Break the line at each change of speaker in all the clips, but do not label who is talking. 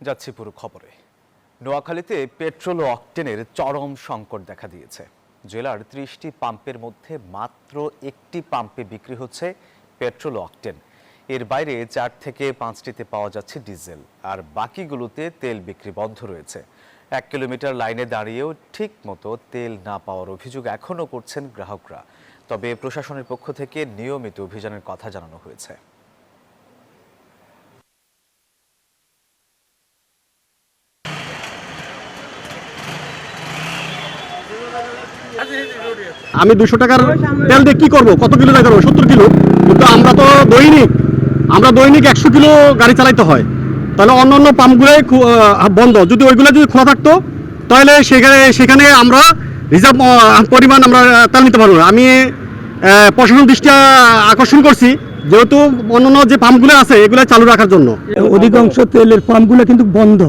যাচ্ছি পুরো খবরে। নোয়াখালীতে পেট্রোল ও অকটেনের চরম সংকট দেখা দিয়েছে। জেলার ৩০টি পাম্পের মধ্যে মাত্র একটি পাম্পে বিক্রি হচ্ছে পেট্রোল ও অকটেন। এর বাইরে ৪ থেকে ৫টিতে পাওয়া যাচ্ছে ডিজেল, আর বাকিগুলোতে তেল বিক্রি বন্ধ রয়েছে। ১ কিলোমিটার লাইনে দাঁড়িয়েও ঠিক মতো তেল না পাওয়ার অভিযোগ এখনও করছেন গ্রাহকরা। তবে প্রশাসনের পক্ষ থেকে নিয়মিত অভিযানের কথা জানানো হয়েছে।
আমি 200 টাকার তেল দিয়ে কি করবো? কত কিলো যাইতে হবে? 70 কিলো। কিন্তু আমরা তো দৈনিক 100 কিলো গাড়ি চালাইতে হয়। তাহলে অন্যান্য পাম্পগুলোই বন্ধ। যদি ওইগুলো যদি খোলা থাকতো তাহলে সেখানে আমরা রিজার্ভ পরিমাণ আমরা তেল নিতে পারবো। আমি প্রশাসন দৃষ্টি আকর্ষণ করছি, যেহেতু অন্যান্য যে পাম্পগুলো আছে এগুলো চালু রাখার জন্য।
অধিকাংশ তেলের পাম্পগুলো কিন্তু বন্ধ।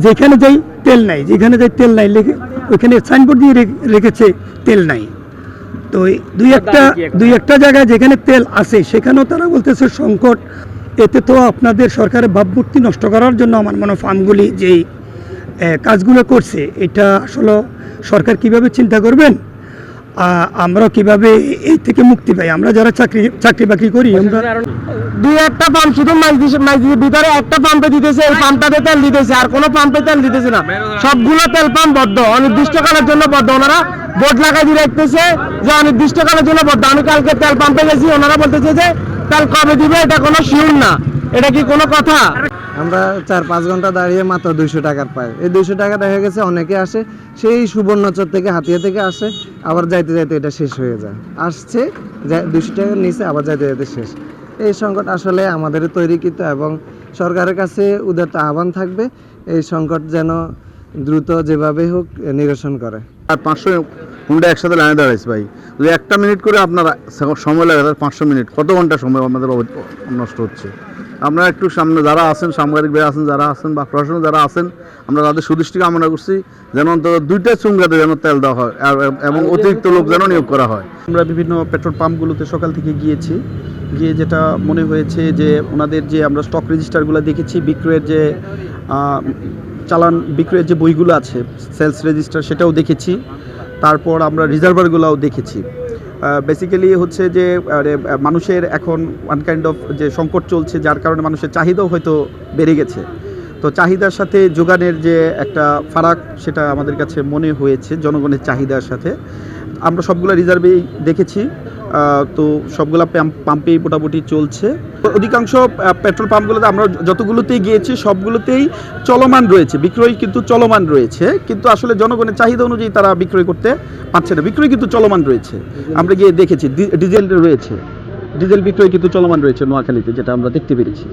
যেখানে যাই তেল নাই, ওইখানে সাইনবোর্ড দিয়ে রেখেছে তেল নাই। তো দুই একটা জায়গায় যেখানে তেল আছে সেখানেও তারা বলতেছে সংকট। এতে তো আপনাদের সরকারের ভাবমূর্তি নষ্ট করার জন্য আমার মনে হয় ফার্মগুলি যেই কাজগুলো করছে, এটা আসলে সরকার কিভাবে চিন্তা করবেন, আমরা কিভাবে এই থেকে মুক্তি পাই। আমরা যারা চাকরি বাকরি করি, আমরা
দুই একটা পাম্প শুধু মাইজের ভিতরে একটা পাম্পে দিতেছে, এই পাম্পটাতে তেল দিতেছে, আর কোনো পাম্পে তেল দিতেছে না। সবগুলো তেল পাম্প বদ্ধ, অনির্দিষ্টকালের জন্য বদ্ধ। ওনারা বোর্ড লাগাই দিয়ে রাখতেছে যে অনির্দিষ্টকালের জন্য বদ্ধ। আমি কালকে তেল পাম্পে গেছি, ওনারা বলতেছে যে তেল কবে দিবে, এটা কোনো শিওর না। এটা কি কোনো কথা?
আমরা 4-5 ঘন্টা দাঁড়িয়ে মাত্র 200 টাকার পাই। এই 200 টাকা দেখা গেছে অনেকে আসে সেই সুবর্ণচর থেকে, হাতিয়া থেকে আসে, আবার যাইতে যাইতে এটা শেষ হয়ে যায়। আসছে 200 টাকার নিচে, আবার যাইতে যাইতে শেষ। এই সংকট আসলে আমাদের তৈরিকৃত, এবং সরকারের কাছে উদারত আহ্বান থাকবে এই সংকট যেন দ্রুত যেভাবে হোক নিরসন করে।
আর 500 হুন্ডা একসাথে লাইনে দাঁড়াইছে ভাই। যদি 1 মিনিট করে আপনারা সময় লাগে, 500 মিনিট, কত ঘন্টা সময় আমাদের নষ্ট হচ্ছে। আপনারা একটু সামনে যারা আছেন, সাংবাদিক ভাই আছেন যারা আছেন, বা প্রশাসন যারা আছেন, আমরা তাদের সুদৃষ্টি কামনা করছি যেন অন্তত 2টা চুঙ্গাতে যেন তেল দেওয়া হয়, এবং অতিরিক্ত লোক যেন নিয়োগ করা হয়।
আমরা বিভিন্ন পেট্রোল পাম্পগুলোতে সকাল থেকে গিয়ে যেটা মনে হয়েছে যে ওনাদের যে আমরা স্টক রেজিস্টারগুলো দেখেছি, বিক্রয়ের যে বইগুলো আছে, সেলস রেজিস্টার, সেটাও দেখেছি। তারপর আমরা রিজার্ভারগুলোও দেখেছি। বেসিক্যালি হচ্ছে যে মানুষের এখন ওয়ান কাইন্ড অফ যে সংকট চলছে, যার কারণে মানুষের চাহিদাও হয়তো বেড়ে গেছে। তো চাহিদার সাথে যোগানের যে একটা ফারাক, সেটা আমাদের কাছে মনে হয়েছে জনগণের চাহিদার সাথে। আমরা সবগুলো রিজার্ভেই দেখেছি, তো সবগুলো পাম্পেই মোটামুটি চলছে। অধিকাংশ পেট্রোল পাম্পগুলোতে আমরা যতগুলোতেই গিয়েছি সবগুলোতেই চলমান রয়েছে, বিক্রয় কিন্তু চলমান রয়েছে, কিন্তু আসলে জনগণের চাহিদা অনুযায়ী তারা বিক্রয় করতে পারছে না। বিক্রয় কিন্তু চলমান রয়েছে, আমরা গিয়ে দেখেছি। ডিজেল বিক্রয় কিন্তু চলমান রয়েছে নোয়াখালীতে, যেটা আমরা দেখতে পেরেছি।